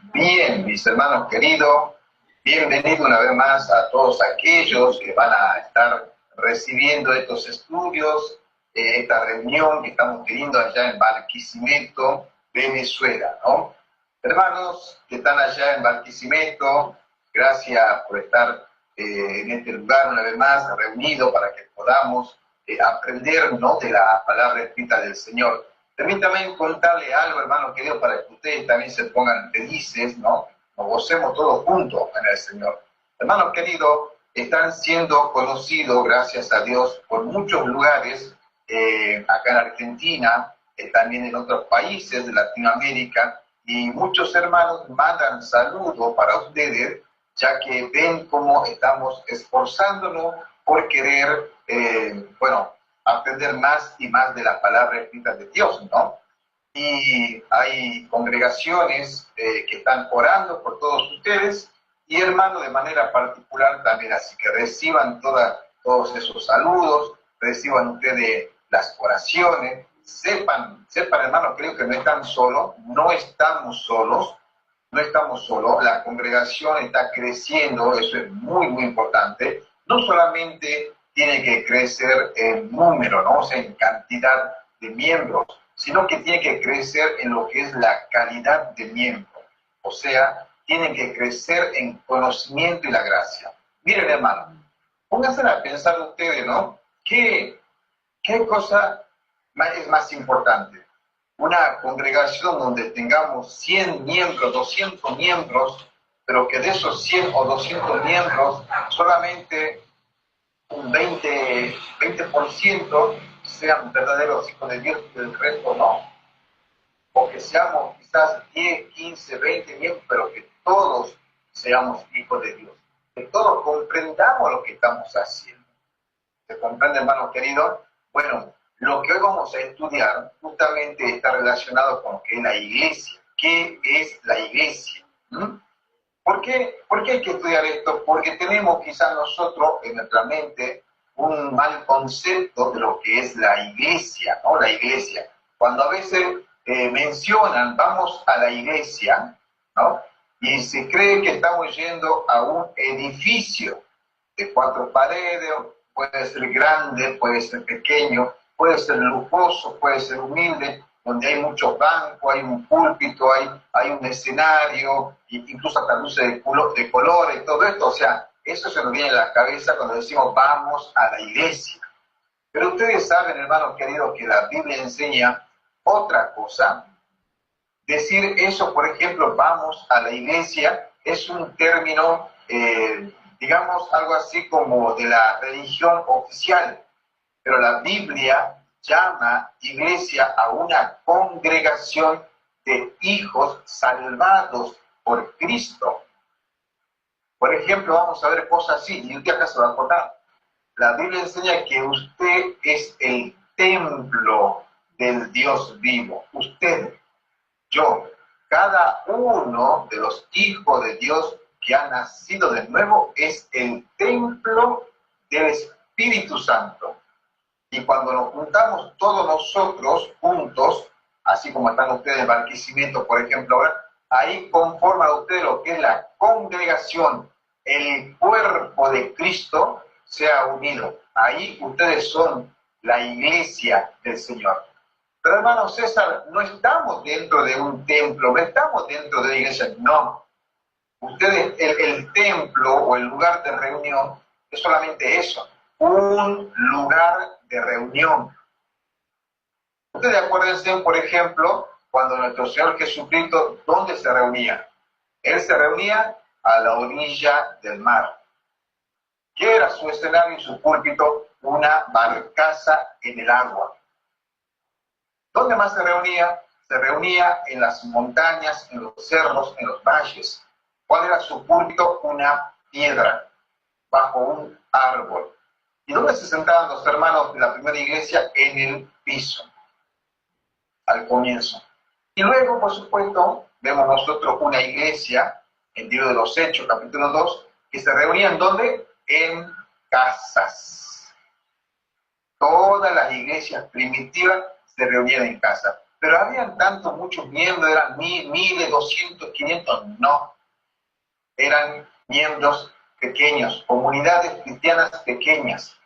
Bien, mis hermanos queridos, bienvenido una vez más a todos aquellos que van a estar recibiendo estos estudios, esta reunión que estamos teniendo allá en Barquisimeto, Venezuela, ¿no? Hermanos que están allá en Barquisimeto, gracias por estar en este lugar una vez más reunidos para que podamos aprender, ¿no?, de la palabra escrita del Señor. Permítame contarle algo, hermano querido, para que ustedes también se pongan felices, ¿no? Nos gocemos todos juntos en el Señor. Hermanos queridos, están siendo conocidos, gracias a Dios, por muchos lugares, acá en Argentina, también en otros países de Latinoamérica, y muchos hermanos mandan saludos para ustedes, ya que ven cómo estamos esforzándonos por querer, aprender más y más de las palabras escritas de Dios, ¿no? Y hay congregaciones que están orando por todos ustedes y hermanos de manera particular también, así que reciban todos esos saludos, reciban ustedes las oraciones, sepan hermanos, creo que no están solos, no estamos solos, la congregación está creciendo, eso es muy, muy importante, no solamente tiene que crecer en número, ¿no? O sea, en cantidad de miembros, sino que tiene que crecer en lo que es la calidad de miembros. O sea, tienen que crecer en conocimiento y la gracia. Miren, hermano, pónganse a pensar ustedes, ¿no? ¿Qué cosa es más importante? Una congregación donde tengamos 100 miembros, 200 miembros, pero que de esos 100 o 200 miembros solamente un 20% sean verdaderos hijos de Dios y el resto no. O que seamos quizás 10, 15, 20 miembros, pero que todos seamos hijos de Dios. Que todos comprendamos lo que estamos haciendo. ¿Se comprende, hermano querido? Bueno, lo que hoy vamos a estudiar justamente está relacionado con lo que es la iglesia. ¿Qué es la iglesia? ¿Por qué hay que estudiar esto? Porque tenemos quizás nosotros en nuestra mente un mal concepto de lo que es la iglesia, ¿no? La iglesia. Cuando a veces mencionan, vamos a la iglesia, ¿no? Y se cree que estamos yendo a un edificio de 4 paredes, puede ser grande, puede ser pequeño, puede ser lujoso, puede ser humilde, donde hay muchos bancos, hay un púlpito, hay un escenario, incluso hasta luces de colores y todo esto. O sea, eso se nos viene a la cabeza cuando decimos vamos a la iglesia. Pero ustedes saben, hermanos queridos, que la Biblia enseña otra cosa. Decir eso, por ejemplo, vamos a la iglesia, es un término, digamos, algo así como de la religión oficial. Pero la Biblia llama iglesia a una congregación de hijos salvados por Cristo. Por ejemplo, vamos a ver cosas así, y usted acá se va a acordar. La Biblia enseña que usted es el templo del Dios vivo. Usted, yo, cada uno de los hijos de Dios que ha nacido de nuevo es el templo del Espíritu Santo. Y cuando nos juntamos todos nosotros juntos, así como están ustedes en Barquisimeto, por ejemplo, ahora, ahí conforman ustedes lo que es la congregación, el cuerpo de Cristo se ha unido. Ahí ustedes son la iglesia del Señor. Pero hermano César, no estamos dentro de un templo, no estamos dentro de la iglesia, no. Ustedes, el templo o el lugar de reunión es solamente eso, un lugar de reunión. Ustedes acuérdense, por ejemplo, cuando nuestro Señor Jesucristo, ¿dónde se reunía? Él se reunía a la orilla del mar. ¿Qué era su escenario y su púlpito? Una barcaza en el agua. ¿Dónde más se reunía? Se reunía en las montañas, en los cerros, en los valles. ¿Cuál era su púlpito? Una piedra, bajo un árbol. ¿Y dónde se sentaban los hermanos de la primera iglesia? En el piso, al comienzo. Y luego, por supuesto, vemos nosotros una iglesia, en Libro de los Hechos, capítulo 2, que se reunían ¿dónde? En casas. Todas las iglesias primitivas se reunían en casa. Pero habían tantos, muchos miembros, eran miles, 200, 500, no. Eran miembros pequeños, comunidades cristianas pequeñas.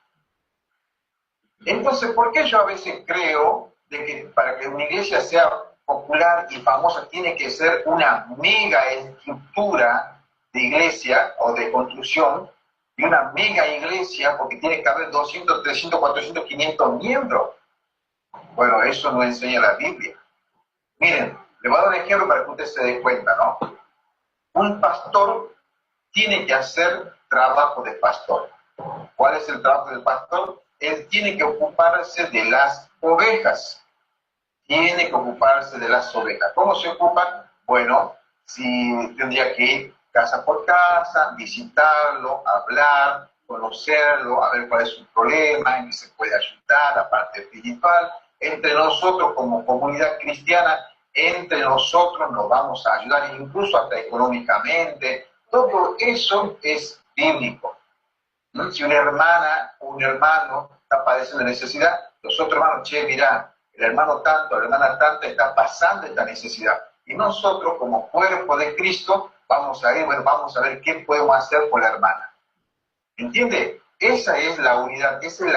Entonces, ¿por qué yo a veces creo de que para que una iglesia sea popular y famosa tiene que ser una mega estructura de iglesia o de construcción y una mega iglesia porque tiene que haber 200, 300, 400, 500 miembros? Bueno, eso no enseña la Biblia. Miren, le voy a dar un ejemplo para que usted se dé cuenta, ¿no? Un pastor tiene que hacer trabajo de pastor. ¿Cuál es el trabajo del pastor? Él tiene que ocuparse de las ovejas. Tiene que ocuparse de las ovejas. ¿Cómo se ocupan? Bueno, si tendría que ir casa por casa, visitarlo, hablar, conocerlo, a ver cuál es su problema, en qué se puede ayudar, la parte espiritual. Entre nosotros como comunidad cristiana, entre nosotros nos vamos a ayudar, incluso hasta económicamente. Todo eso es bíblico. ¿No? Si una hermana o un hermano está padeciendo necesidad, los otros hermanos, che, mirá, el hermano tanto, la hermana tanto está pasando esta necesidad. Y nosotros, como cuerpo de Cristo, vamos a ir, bueno, vamos a ver qué podemos hacer por la hermana. ¿Entiende? Esa es la unidad, esa es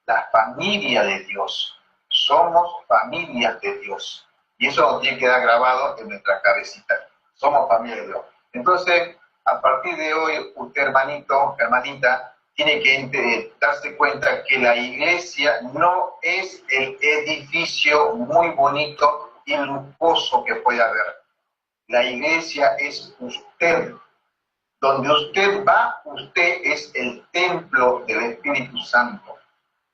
la familia de Dios. Somos familias de Dios. Y eso nos tiene que quedar grabado en nuestra cabecita. Somos familia de Dios. Entonces, a partir de hoy, usted, hermanito, hermanita, tiene que darse cuenta que la iglesia no es el edificio muy bonito y lujoso que puede haber. La iglesia es usted. Donde usted va, usted es el templo del Espíritu Santo.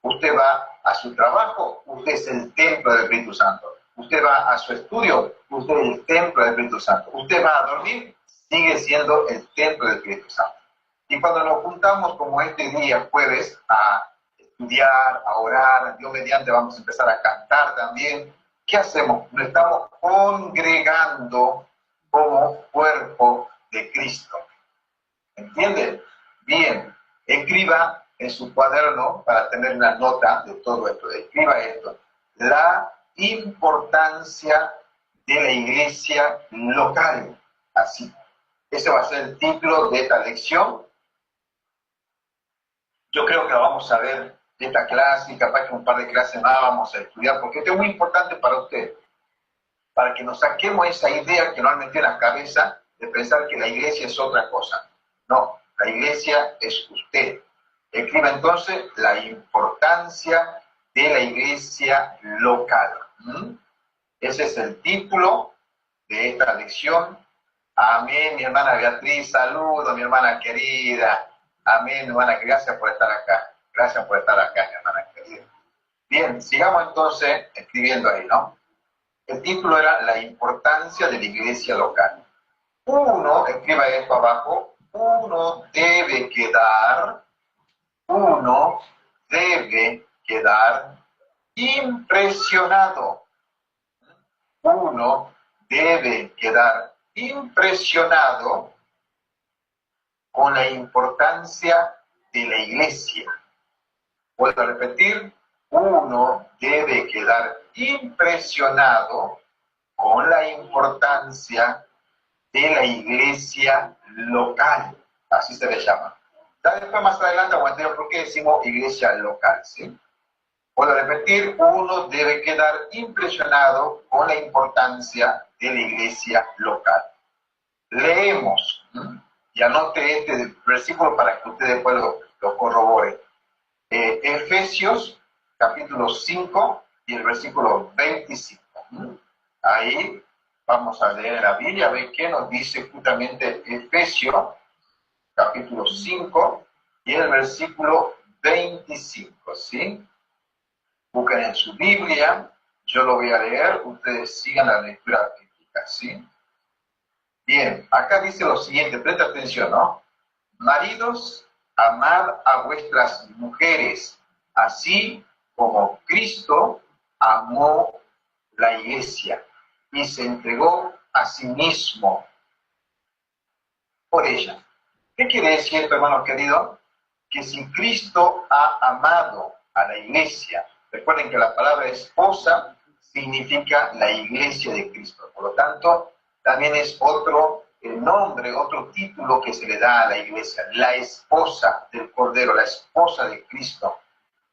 Usted va a su trabajo, usted es el templo del Espíritu Santo. Usted va a su estudio, usted es el templo del Espíritu Santo. Usted va a dormir, sigue siendo el templo del Espíritu Santo. Y cuando nos juntamos como este día, jueves, a estudiar, a orar, Dios mediante vamos a empezar a cantar también, ¿qué hacemos? Nos estamos congregando como cuerpo de Cristo. ¿Entiende? Bien, escriba en su cuaderno para tener una nota de todo esto. Escriba esto. La importancia de la iglesia local. Así. Ese va a ser el título de esta lección. Yo creo que lo vamos a ver de esta clase y capaz que un par de clases más vamos a estudiar, porque esto es muy importante para usted, para que nos saquemos esa idea que nos han metido en la cabeza de pensar que la iglesia es otra cosa. No, la iglesia es usted. Escriba entonces la importancia de la iglesia local. Ese es el título de esta lección. Amén, mi hermana Beatriz, saludo, mi hermana querida. Amén, mi hermana, gracias por estar acá. Gracias por estar acá, mi hermana querida. Bien, sigamos entonces escribiendo ahí, ¿no? El título era la importancia de la iglesia local. Uno, escriba esto abajo, uno debe quedar impresionado. Uno debe quedar impresionado con la importancia de la iglesia. Vuelvo a repetir, uno debe quedar impresionado con la importancia de la iglesia local, así se le llama. Después más adelante vamos a entender por qué decimos iglesia local, ¿sí? Vuelvo a repetir, uno debe quedar impresionado con la importancia de la iglesia local. Leemos, y anote este versículo para que usted después lo corrobore. Efesios, capítulo 5 y el versículo 25. Ahí vamos a leer la Biblia, a ver qué nos dice justamente Efesios, capítulo 5 y el versículo 25, ¿sí? Busquen en su Biblia, yo lo voy a leer, ustedes sigan la lectura bíblica, ¿sí? Bien, acá dice lo siguiente, presta atención, ¿no? Maridos, amad a vuestras mujeres, así como Cristo amó la iglesia y se entregó a sí mismo por ella. ¿Qué quiere decir esto, hermano querido? Que si Cristo ha amado a la iglesia, recuerden que la palabra esposa significa la iglesia de Cristo. Por lo tanto, también es otro nombre, otro título que se le da a la iglesia, la esposa del Cordero, la esposa de Cristo.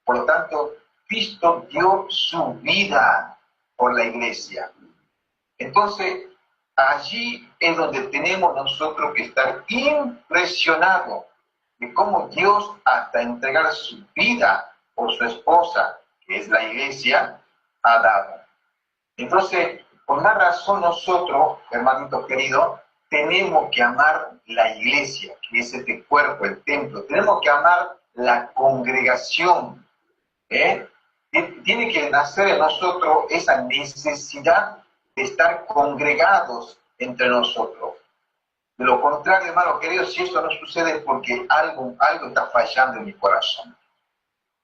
Por lo tanto, Cristo dio su vida por la iglesia. Entonces, allí es donde tenemos nosotros que estar impresionados de cómo Dios, hasta entregar su vida por su esposa, que es la iglesia, ha dado. Entonces, por una razón nosotros, hermanito querido, tenemos que amar la iglesia, que es este cuerpo, el templo. Tenemos que amar la congregación. Tiene que nacer en nosotros esa necesidad de estar congregados entre nosotros. De lo contrario, hermano querido, si eso no sucede es porque algo está fallando en mi corazón.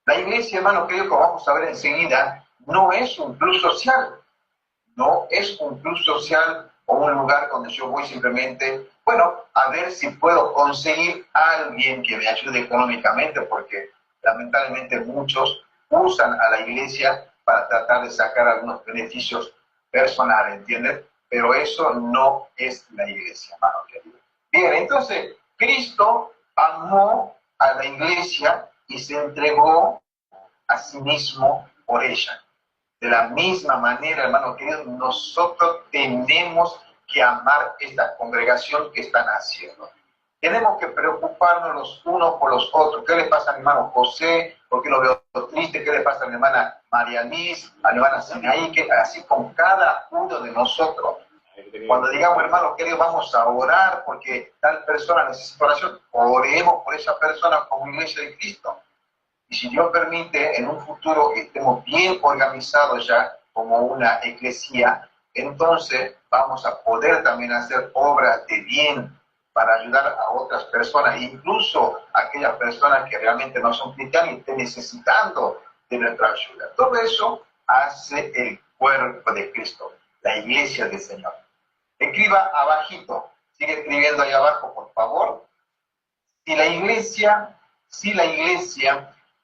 La iglesia, hermano querido, como vamos a ver enseguida, no es un club social. No es un club social o un lugar donde yo voy simplemente, bueno, a ver si puedo conseguir a alguien que me ayude económicamente, porque lamentablemente muchos usan a la iglesia para tratar de sacar algunos beneficios personales, ¿entiendes? Pero eso no es la iglesia, hermano querido. Bien, entonces, Cristo amó a la iglesia y se entregó a sí mismo por ella. De la misma manera, hermano querido, nosotros tenemos que amar esta congregación que están haciendo. Tenemos que preocuparnos los unos por los otros. ¿Qué le pasa a mi hermano José? ¿Por qué lo veo triste? ¿Qué le pasa a mi hermana María Liz? A mi hermana Sinaí, que así con cada uno de nosotros. Cuando digamos, hermano querido, vamos a orar porque tal persona necesita oración, oremos por esa persona como iglesia de Cristo. Y si Dios permite, en un futuro que estemos bien organizados ya como una eclesía, entonces vamos a poder también hacer obras de bien para ayudar a otras personas, incluso a aquellas personas que realmente no son cristianas y estén necesitando de nuestra ayuda. Todo eso hace el cuerpo de Cristo, la iglesia del Señor. Escriba abajito, sigue escribiendo ahí abajo, por favor. Si la iglesia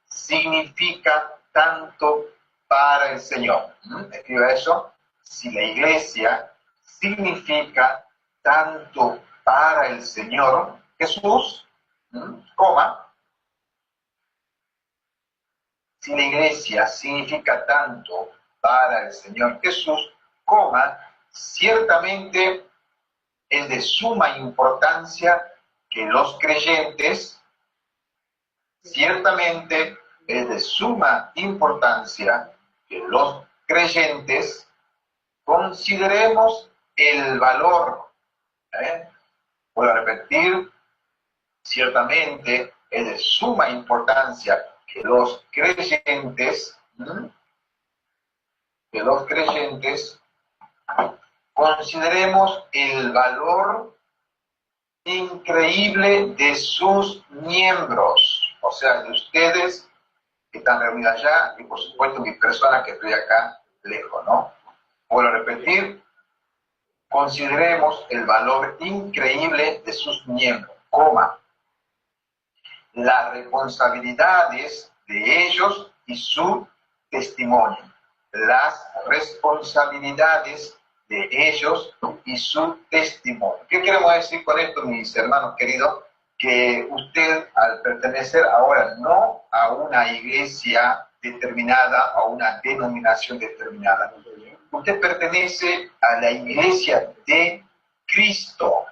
significa tanto para el Señor. Escriba eso. Si la iglesia significa tanto para el Señor, Jesús, coma. Si la iglesia significa tanto para el Señor Jesús, coma, ciertamente es de suma importancia que los creyentes, ciertamente es de suma importancia que los creyentes consideremos el valor. Voy a repetir, ciertamente es de suma importancia que los creyentes, consideremos el valor increíble de sus miembros, o sea, de ustedes que están reunidos allá y por supuesto mi persona que estoy acá lejos, ¿no? Vuelvo a repetir, consideremos el valor increíble de sus miembros, coma, las responsabilidades de ellos y su testimonio, las responsabilidades de ellos y su testimonio. ¿Qué queremos decir con esto, mis hermanos queridos? Que usted, al pertenecer ahora no a una iglesia determinada, a una denominación determinada, usted pertenece a la iglesia de Cristo,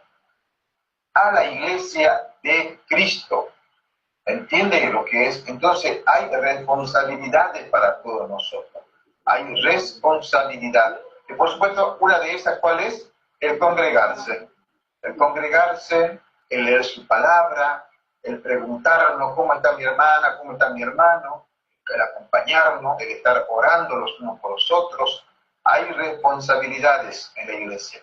a la iglesia de Cristo. ¿Entiende lo que es? Entonces hay responsabilidades para todos nosotros. Hay responsabilidades. Y por supuesto, una de esas, ¿cuál es? El congregarse. El congregarse, el leer su palabra, el preguntarnos cómo está mi hermana, cómo está mi hermano, el acompañarnos, el estar orando los unos por los otros. Hay responsabilidades en la iglesia.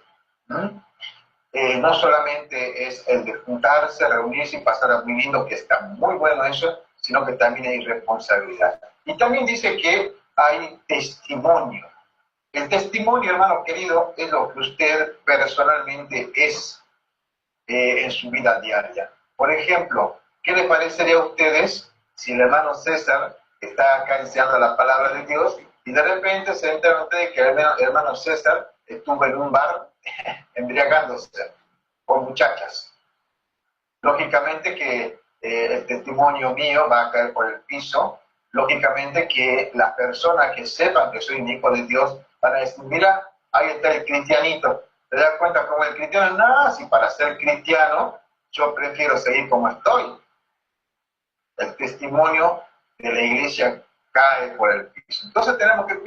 No solamente es el de juntarse, reunirse y pasar a muy lindo, que está muy bueno eso, sino que también hay responsabilidad. Y también dice que hay testimonio. El testimonio, hermano querido, es lo que usted personalmente es en su vida diaria. Por ejemplo, ¿qué les parecería a ustedes si el hermano César está acá enseñando la palabra de Dios Y de repente se enteran ustedes que el hermano César estuvo en un bar embriagándose con muchachas. Lógicamente que el testimonio mío va a caer por el piso. Lógicamente que las personas que sepan que soy un hijo de Dios van a decir, mira, ahí está el cristianito. ¿Te das cuenta cómo el cristiano? No, si para ser cristiano yo prefiero seguir como estoy. El testimonio de la iglesia cae por el piso. Entonces tenemos que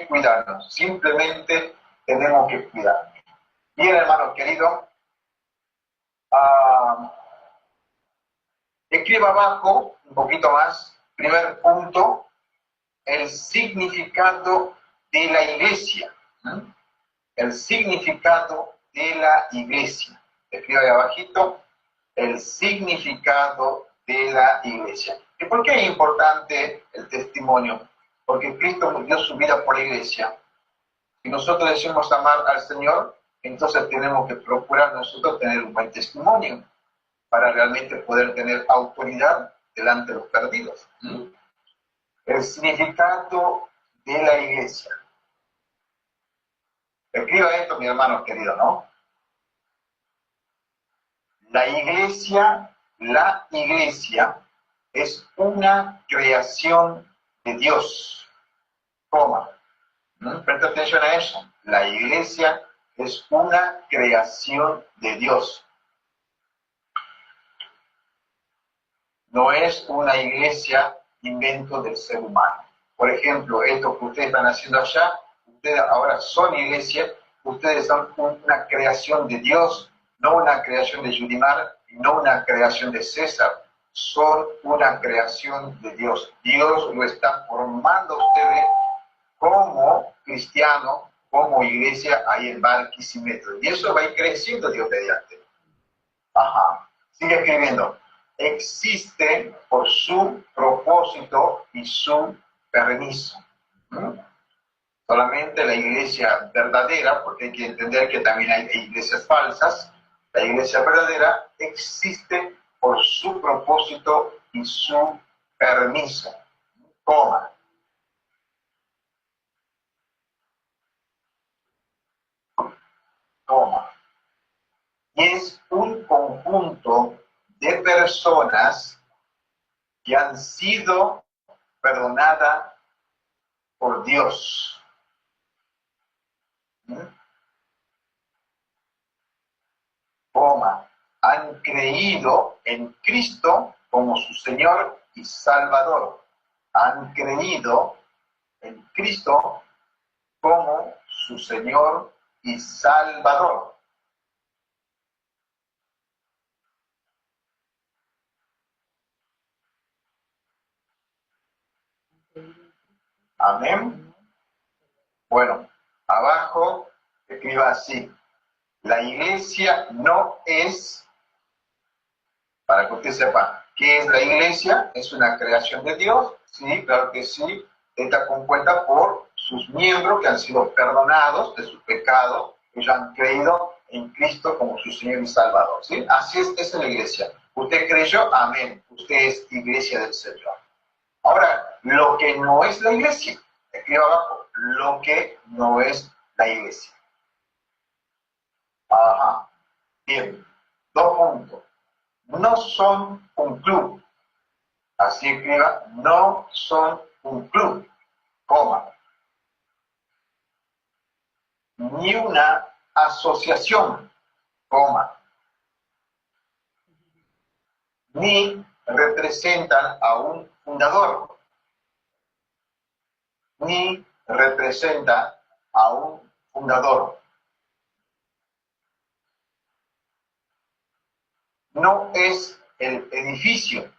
cuidarnos, simplemente tenemos que cuidarnos. Bien, hermano querido, escriba abajo un poquito más, primer punto, el significado de la iglesia. El significado de la iglesia. Escriba ahí abajito, el significado de la iglesia. ¿Y por qué es importante el testimonio? Porque Cristo dio su vida por la iglesia. Si nosotros decimos amar al Señor, entonces tenemos que procurar nosotros tener un buen testimonio para realmente poder tener autoridad delante de los perdidos. El significado de la iglesia. Escriba esto, mi hermano querido, ¿no? La iglesia es una creación de Dios. Coma. Presta atención a eso. La iglesia es una creación de Dios. No es una iglesia invento del ser humano. Por ejemplo, esto que ustedes están haciendo allá, ustedes ahora son iglesia, ustedes son una creación de Dios, no una creación de Yudimar y no una creación de César. Son una creación de Dios. Dios lo está formando a ustedes como cristianos, como iglesia ahí en Barquisimeto. Y eso va a ir creciendo Dios mediante. Ajá. Sigue escribiendo. Existe por su propósito y su permiso. Solamente la iglesia verdadera, porque hay que entender que también hay iglesias falsas, la iglesia verdadera existe por su propósito y su permiso. Coma. Coma. Y es un conjunto de personas que han sido perdonadas por Dios. Coma, han creído en Cristo como su Señor y Salvador. Han creído en Cristo como su Señor y Salvador. Amén. Bueno, abajo escriba así. La iglesia no es, para que usted sepa, ¿qué es la iglesia? ¿Es una creación de Dios? Sí, claro que sí. Está compuesta por sus miembros que han sido perdonados de sus pecados, que ya han creído en Cristo como su Señor y Salvador. ¿Sí? Así es la iglesia. Usted creyó, amén. Usted es iglesia del Señor. Ahora, lo que no es la iglesia, escriba abajo, lo que no es la iglesia. Ajá. Bien, 2 puntos. No son un club. Así escriba, no son un club, coma. Ni una asociación, coma. Ni representan a un fundador. Ni representan a un fundador. No es el edificio.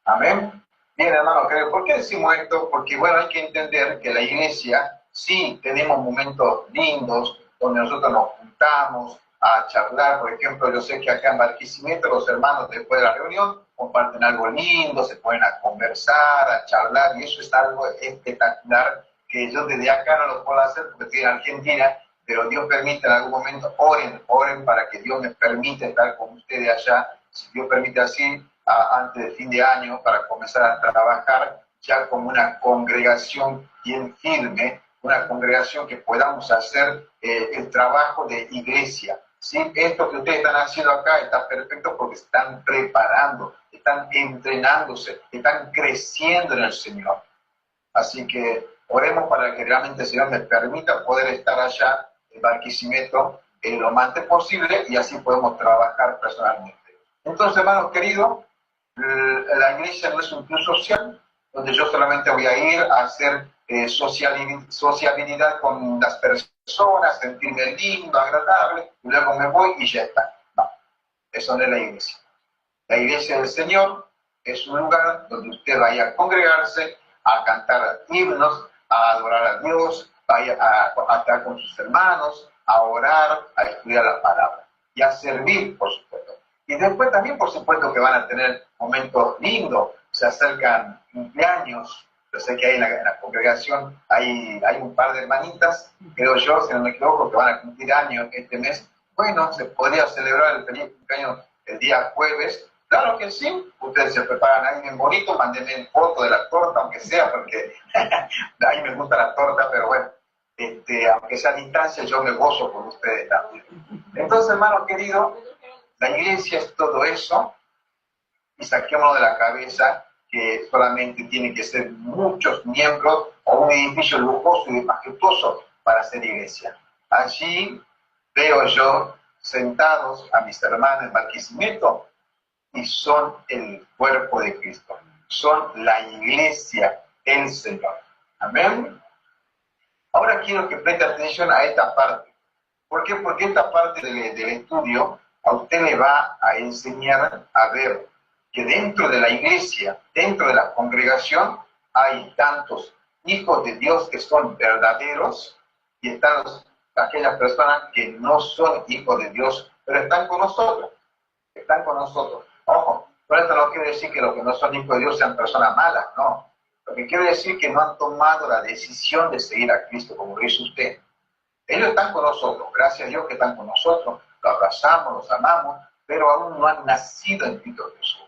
Amén. Bien, hermano, ¿por qué decimos esto? Porque, bueno, hay que entender que la iglesia, sí, tenemos momentos lindos donde nosotros nos juntamos a charlar. Por ejemplo, yo sé que acá en Barquisimeto los hermanos después de la reunión comparten algo lindo, se ponen a conversar, a charlar, y eso es algo espectacular que yo desde acá no lo puedo hacer porque estoy en Argentina, pero Dios permite en algún momento, oren para que Dios me permita estar con ustedes allá, si Dios permite así, antes del fin de año, para comenzar a trabajar ya como una congregación bien firme, una congregación que podamos hacer el trabajo de iglesia. ¿Sí? Esto que ustedes están haciendo acá está perfecto porque están preparando, están entrenándose, están creciendo en el Señor. Así que oremos para que realmente el Señor me permita poder estar allá en Barquisimeto lo más antes posible y así podemos trabajar personalmente. Entonces, hermanos queridos, la iglesia no es un club social donde yo solamente voy a ir a hacer sociabilidad con las personas, sentirme lindo, agradable, y luego me voy y ya está. No, eso no es la iglesia. La iglesia del Señor es un lugar donde usted vaya a congregarse, a cantar himnos, a adorar a Dios, vaya a estar con sus hermanos, a orar, a estudiar la palabra y a servir, por supuesto. Y después también, por supuesto, que van a tener momentos lindos, se acercan cumpleaños. Yo sé que ahí en la congregación hay un par de hermanitas, creo yo, si no me equivoco, que van a cumplir años este mes. Bueno, se podría celebrar el feliz cumpleaños el día jueves. Claro que sí, ustedes se preparan ahí bien bonito, mándenme foto de la torta, aunque sea, porque a mí me gusta la torta, pero bueno, aunque sea a distancia, yo me gozo por ustedes también. Entonces, hermanos queridos, la iglesia es todo eso, y saquémonos de la cabeza que solamente tiene que ser muchos miembros o un edificio lujoso y majestuoso para ser iglesia. Allí veo yo sentados a mis hermanos en Barquisimeto y son el cuerpo de Cristo, son la iglesia, el Señor. Amén. Ahora quiero que preste atención a esta parte. ¿Por qué? Porque esta parte del estudio a usted le va a enseñar a ver que dentro de la iglesia, dentro de la congregación, hay tantos hijos de Dios que son verdaderos y están aquellas personas que no son hijos de Dios, pero están con nosotros. Están con nosotros. Ojo, por esto no quiere decir que los que no son hijos de Dios sean personas malas, no. Lo que quiere decir que no han tomado la decisión de seguir a Cristo como lo hizo usted. Ellos están con nosotros, gracias a Dios que están con nosotros, los abrazamos, los amamos, pero aún no han nacido en Cristo Jesús.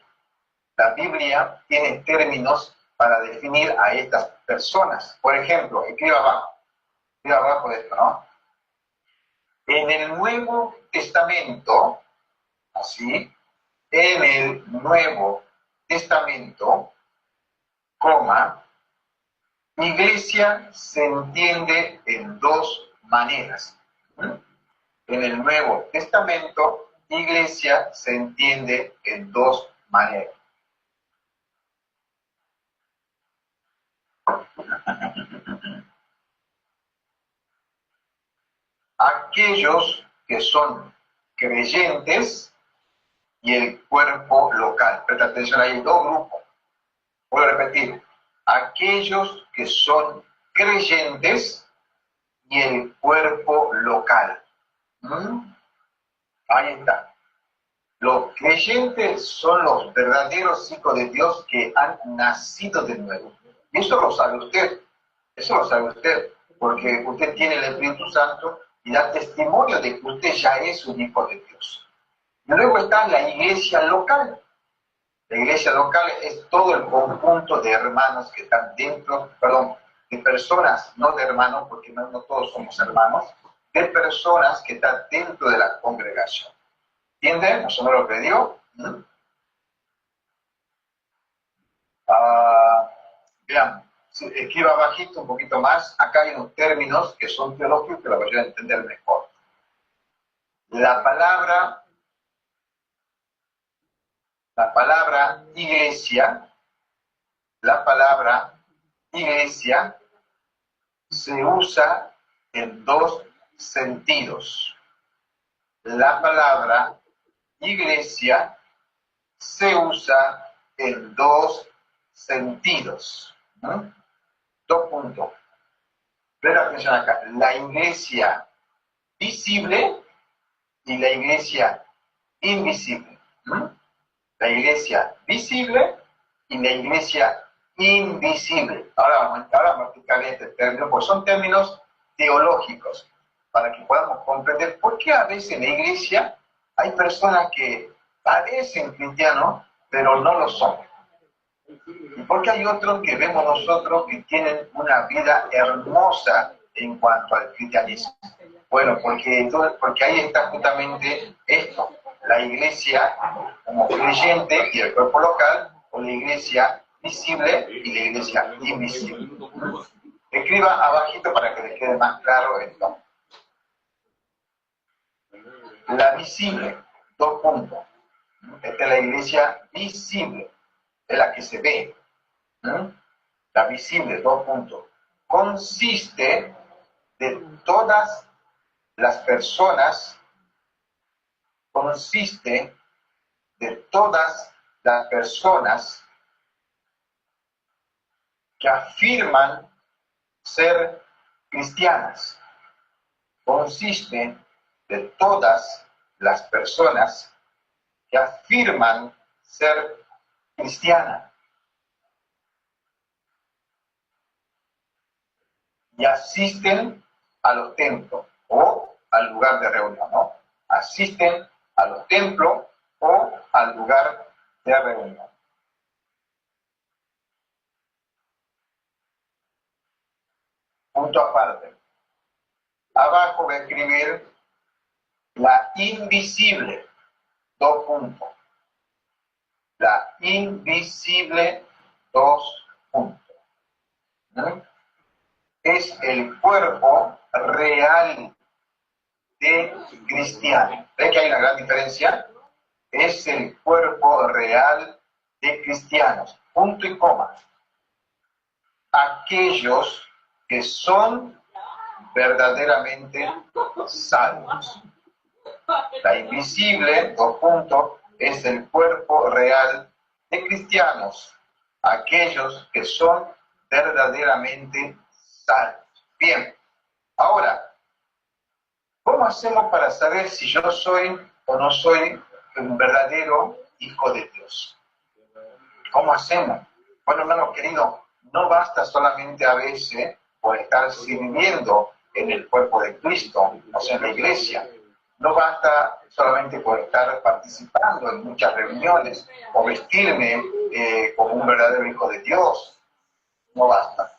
La Biblia tiene términos para definir a estas personas. Por ejemplo, escriba abajo de esto, ¿no? En el Nuevo Testamento, así, en el Nuevo Testamento, iglesia se entiende en dos maneras. En el Nuevo Testamento, iglesia se entiende en dos maneras. Aquellos que son creyentes y el cuerpo local. Presta atención, hay dos grupos. Voy a repetir. Aquellos que son creyentes y el cuerpo local. Ahí está. Los creyentes son los verdaderos hijos de Dios que han nacido de nuevo. Y eso lo sabe usted. Eso lo sabe usted. Porque usted tiene el Espíritu Santo y da testimonio de que usted ya es un hijo de Dios. Y luego está la iglesia local. La iglesia local es todo el conjunto de hermanos que están dentro, de personas, no de hermanos, porque no todos somos hermanos, de personas que están dentro de la congregación. ¿Entienden? ¿Más o menos lo que digo? Vean, escriba bajito un poquito más. Acá hay unos términos que son teológicos que lo voy a entender mejor. La palabra iglesia se usa en dos sentidos. La palabra iglesia se usa en dos sentidos. Dos puntos. Presta atención acá. La iglesia visible y la iglesia invisible. La iglesia visible y la iglesia invisible. Ahora vamos a explicar este término, porque son términos teológicos. para que podamos comprender por qué a veces en la iglesia hay personas que parecen cristianos, pero no lo son. Y por qué hay otros que vemos nosotros que tienen una vida hermosa en cuanto al cristianismo. Bueno, porque ahí está justamente esto, la iglesia como creyente y el cuerpo local, o la iglesia visible y la iglesia invisible. Escriba abajito para que les quede más claro esto. La visible, 2 puntos. Esta es la iglesia visible, es la que se ve. La visible, 2 puntos. Consiste de todas las personas, consiste de todas las personas que afirman ser cristianas. Consiste de todas las personas que afirman ser cristianas y asisten a los templos o al lugar de reunión, ¿no? Asisten a los templos o al lugar de reunión. Punto aparte. Abajo voy a escribir la invisible, 2 puntos. La invisible, 2 puntos. Es el cuerpo real de cristiano. ¿Ve que hay una gran diferencia? Es el cuerpo real de cristianos. Punto y coma. Aquellos que son verdaderamente salvos. La invisible, 2 puntos, es el cuerpo real de cristianos. Aquellos que son verdaderamente salvos. Bien, ahora, ¿cómo hacemos para saber si yo soy o no soy un verdadero hijo de Dios? ¿Cómo hacemos? Bueno, hermano querido, no basta solamente a veces por estar sirviendo en el cuerpo de Cristo, o sea, en la iglesia. No basta solamente por estar participando en muchas reuniones o vestirme como un verdadero hijo de Dios. No basta.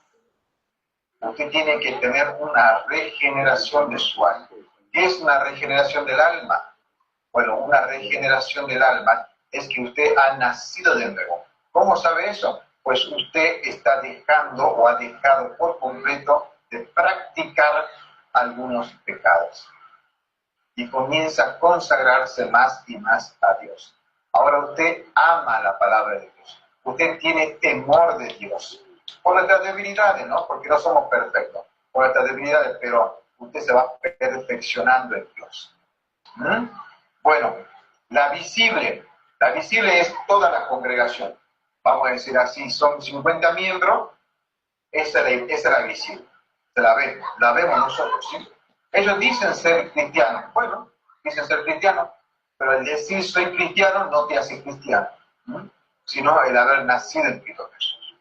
Usted tiene que tener una regeneración de su alma. ¿Qué es una regeneración del alma? Bueno, una regeneración del alma es que usted ha nacido de nuevo. ¿Cómo sabe eso? Pues usted está dejando o ha dejado por completo de practicar algunos pecados y comienza a consagrarse más y más a Dios. Ahora usted ama la palabra de Dios. Usted tiene temor de Dios. Por nuestras debilidades, ¿no? Porque no somos perfectos. Por nuestras debilidades, pero usted se va perfeccionando en Dios. Bueno, la visible es toda la congregación. Vamos a decir así, son 50 miembros, esa es la visible. Se la vemos nosotros, ¿sí? Ellos dicen ser cristianos. Bueno, dicen ser cristianos, pero el decir soy cristiano no te hace cristiano, sino el haber nacido en Cristo Jesús.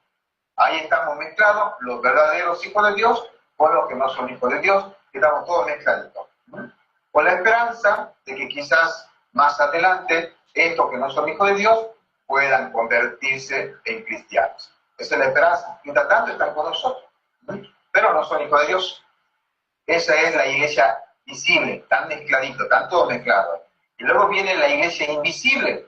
Ahí estamos mezclados los verdaderos hijos de Dios con los que no son hijos de Dios, estamos todos mezclados. Con la esperanza de que quizás más adelante estos que no son hijos de Dios puedan convertirse en cristianos. Esa es la esperanza. Mientras tanto están con nosotros, pero no son hijos de Dios. Esa es la iglesia visible, tan mezcladito, están todos mezclados. Y luego viene la iglesia invisible.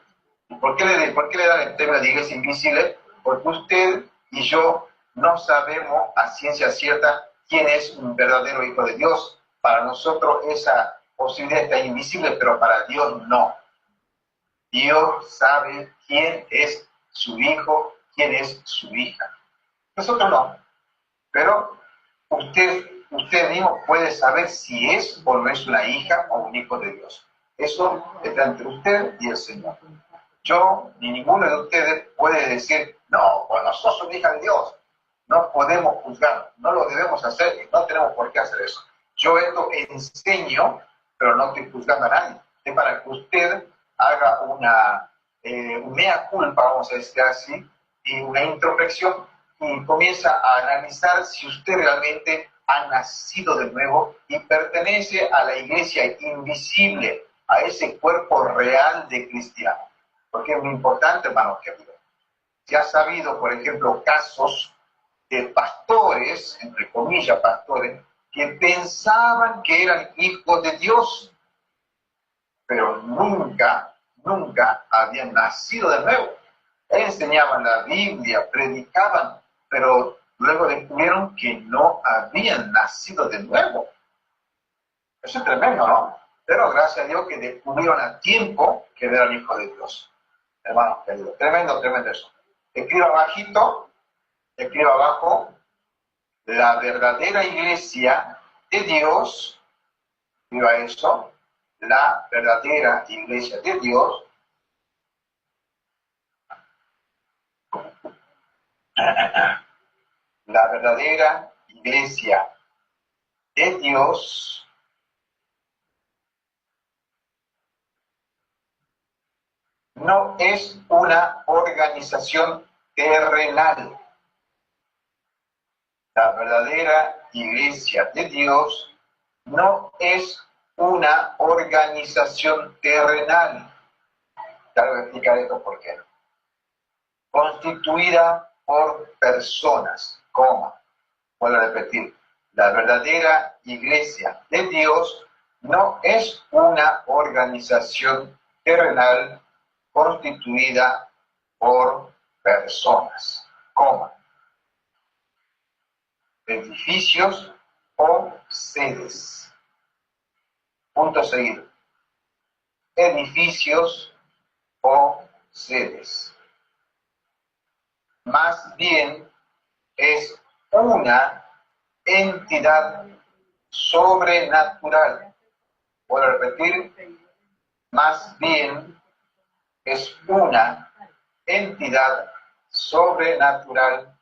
¿Por qué le dan el término de iglesia invisible? Porque usted y yo no sabemos a ciencia cierta quién es un verdadero hijo de Dios. Para nosotros esa posibilidad está invisible, pero para Dios no. Dios sabe quién es su hijo, quién es su hija. Nosotros no. Pero usted mismo puede saber si es o no es una hija o un hijo de Dios. Eso está entre usted y el Señor. Yo ni ninguno de ustedes puede decir, no, bueno, sos una hija de Dios. No podemos juzgar, no lo debemos hacer y no tenemos por qué hacer eso. Yo esto enseño, pero no estoy juzgando a nadie. Es para que usted haga una mea culpa, vamos a decir así, y una introspección y comienza a analizar si usted realmente ha nacido de nuevo y pertenece a la iglesia invisible, a ese cuerpo real de cristianos. Porque es muy importante, hermanos queridos. Se ha sabido, por ejemplo, casos de pastores, entre comillas pastores, que pensaban que eran hijos de Dios, pero nunca habían nacido de nuevo. Enseñaban la Biblia, predicaban, pero luego descubrieron que no habían nacido de nuevo. Eso es tremendo, ¿no? Pero gracias a Dios que descubrieron a tiempo que eran hijos de Dios. Hermanos queridos, tremendo eso. Escriba abajito, escriba abajo, la verdadera iglesia de Dios, escriba eso, la verdadera iglesia de Dios, la verdadera iglesia de Dios no es una organización terrenal. La verdadera iglesia de Dios no es una organización terrenal. Ya voy a explicar esto por qué. Constituida por personas, vuelvo a repetir, la verdadera iglesia de Dios no es una organización terrenal constituida por personas, edificios o sedes. Punto seguido. Edificios o sedes. Más bien es una entidad sobrenatural. Vuelvo a repetir, más bien es una entidad sobrenatural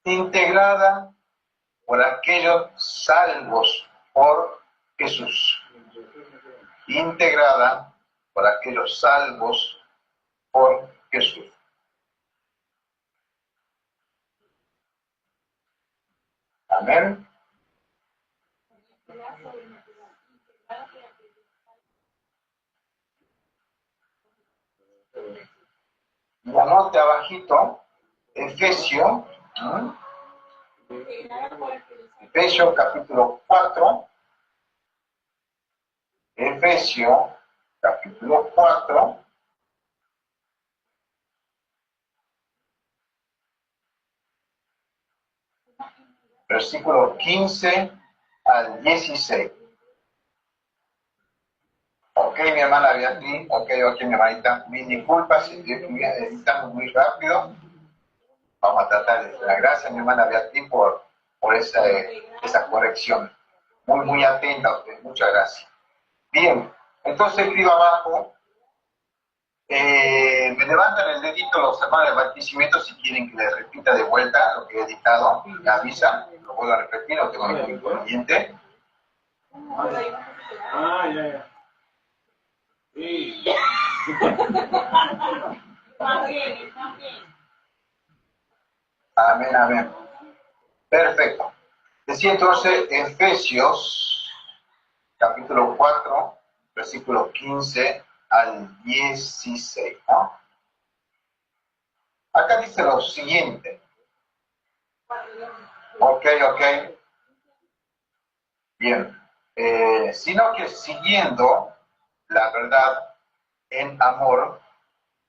integrada por aquellos salvos por Jesús. Integrada por aquellos salvos por Jesús. Amén. Y anote abajito, Efesios capítulo 4, Efesios capítulo 4, versículo 15 al 16. Ok, mi hermana Beatriz, ok, mi hermanita, mis disculpas si estamos muy rápido. Vamos a tratar de dar gracias, mi hermana Beatriz, por esa corrección. Muy atenta a usted, muchas gracias. Bien, entonces escriba abajo, me levantan el dedito los hermanos de Barquisimeto si quieren que les repita de vuelta lo que he editado, me avisan, lo vuelvo a repetir, no tengo ningún inconveniente. Ya. Sí. Amén. Perfecto. Decía entonces Efesios, capítulo 4, versículo 15 al 16, ¿no? Acá dice lo siguiente. Ok. Bien. Sino que siguiendo la verdad en amor,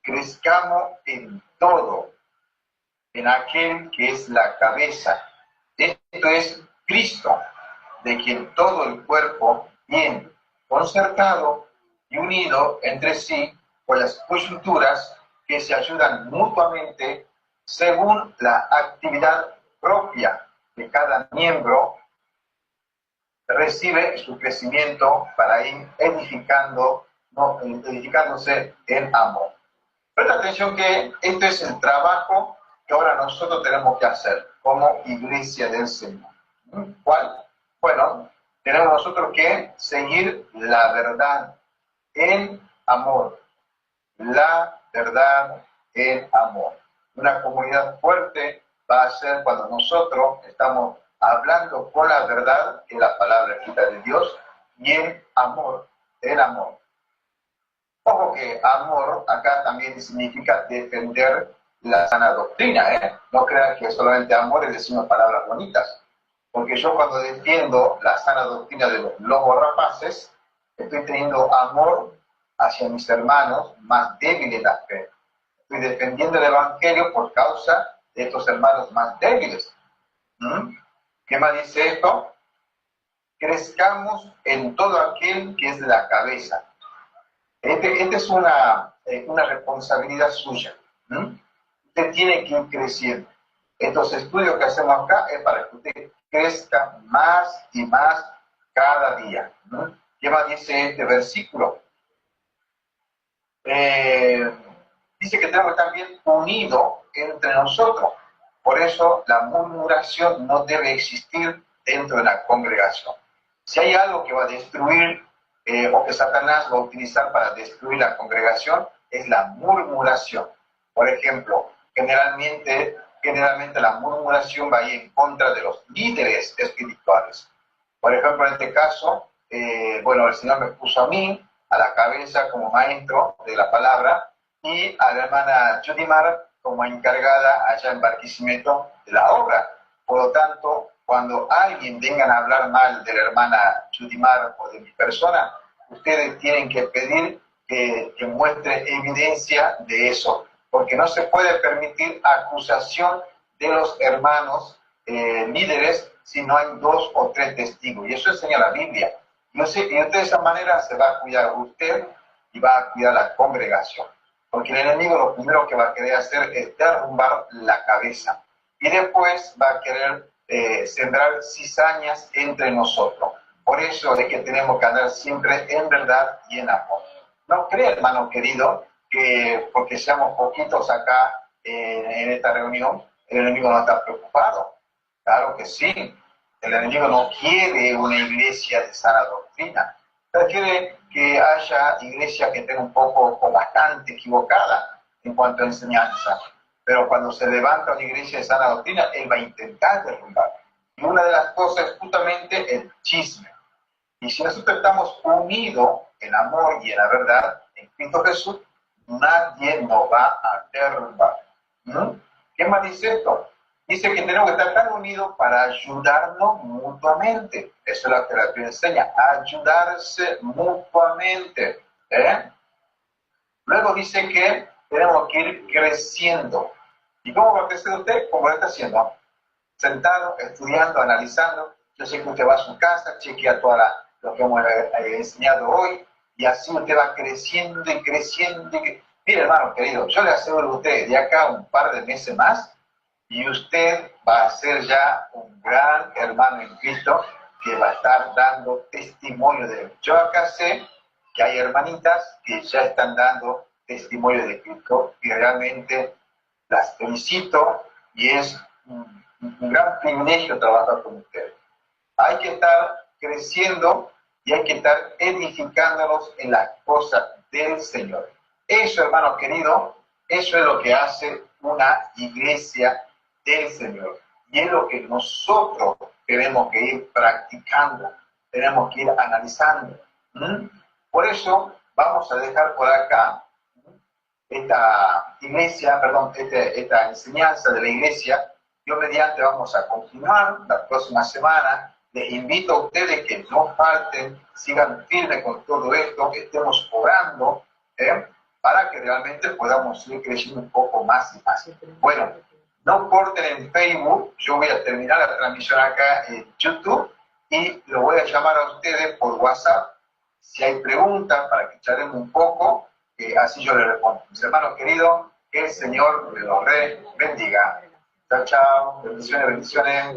crezcamos en todo, en aquel que es la cabeza. Esto es Cristo, de quien todo el cuerpo, bien concertado y unido entre sí por las coyunturas que se ayudan mutuamente según la actividad propia de cada miembro, recibe su crecimiento para ir edificándose en amor. Presta atención que este es el trabajo que ahora nosotros tenemos que hacer como iglesia del Señor. ¿Cuál? Bueno, tenemos nosotros que seguir la verdad en amor. La verdad en amor. Una comunidad fuerte va a ser cuando nosotros estamos hablando con la verdad, que es la palabra escrita de Dios, y el amor. Ojo que amor acá también significa defender la sana doctrina, ¿eh? No crean que solamente amor es decir unas palabras bonitas. Porque yo cuando defiendo la sana doctrina de los lobos rapaces, estoy teniendo amor hacia mis hermanos más débiles en la fe. Estoy defendiendo el Evangelio por causa de estos hermanos más débiles. ¿Qué más dice esto? Crezcamos en todo aquel que es de la cabeza. Esta es una responsabilidad suya. Usted tiene que ir creciendo. Estos estudios que hacemos acá es para que usted crezca más y más cada día. ¿Qué más dice este versículo? Dice que tenemos que estar bien unidos entre nosotros. Por eso la murmuración no debe existir dentro de la congregación. Si hay algo que va a destruir o que Satanás va a utilizar para destruir la congregación, es la murmuración. Por ejemplo, generalmente la murmuración va a ir en contra de los líderes espirituales. Por ejemplo, en este caso, el Señor me puso a mí a la cabeza como maestro de la palabra y a la hermana Judimar como encargada allá en Barquisimeto de la obra. Por lo tanto, cuando alguien vengan a hablar mal de la hermana Judimar o de mi persona, ustedes tienen que pedir que muestre evidencia de eso, porque no se puede permitir acusación de los hermanos líderes si no hay 2 o 3 testigos. Y eso enseña la Biblia. Y usted de esa manera se va a cuidar usted y va a cuidar la congregación. Porque el enemigo lo primero que va a querer hacer es derrumbar la cabeza. Y después va a querer sembrar cizañas entre nosotros. Por eso es que tenemos que andar siempre en verdad y en amor. No cree, hermano querido, que porque seamos poquitos acá en esta reunión, el enemigo no está preocupado. Claro que sí. El enemigo no quiere una iglesia de sana doctrina. Él quiere que haya iglesias que estén un poco o bastante equivocadas en cuanto a enseñanza. Pero cuando se levanta una iglesia de sana doctrina, él va a intentar derrumbar. Y una de las cosas es justamente el chisme. Y si nosotros estamos unidos en amor y en la verdad, en Cristo Jesús, nadie nos va a derrumbar. ¿Qué más dice esto? Dice que tenemos que estar tan unidos para ayudarnos mutuamente. Eso es lo que la Biblia enseña, ayudarse mutuamente. Luego dice que tenemos que ir creciendo. ¿Y cómo va a crecer usted? ¿Cómo lo está haciendo? Sentado, estudiando, analizando. Yo sé que usted va a su casa, chequea todo lo que hemos enseñado hoy, y así usted va creciendo y creciendo. Mire, hermano querido, yo le aseguro a usted, de acá un par de meses más, y usted va a ser ya un gran hermano en Cristo que va a estar dando testimonio de él. Yo acá sé que hay hermanitas que ya están dando testimonio de Cristo y realmente las felicito y es un gran privilegio trabajar con ustedes. Hay que estar creciendo y hay que estar edificándonos en las cosas del Señor. Eso, hermano querido, eso es lo que hace una iglesia del Señor. Y es lo que nosotros tenemos que ir practicando, tenemos que ir analizando. Por eso vamos a dejar por acá esta enseñanza de la iglesia. Yo mediante vamos a continuar la próxima semana. Les invito a ustedes que no falten, sigan firmes con todo esto, que estemos orando, para que realmente podamos ir creciendo un poco más y más. Bueno, no corten en Facebook, yo voy a terminar la transmisión acá en YouTube y lo voy a llamar a ustedes por WhatsApp. Si hay preguntas para que charlemos un poco, así yo les respondo. Mis hermanos queridos, que el Señor me los bendiga. Chao, chao. Bendiciones, bendiciones.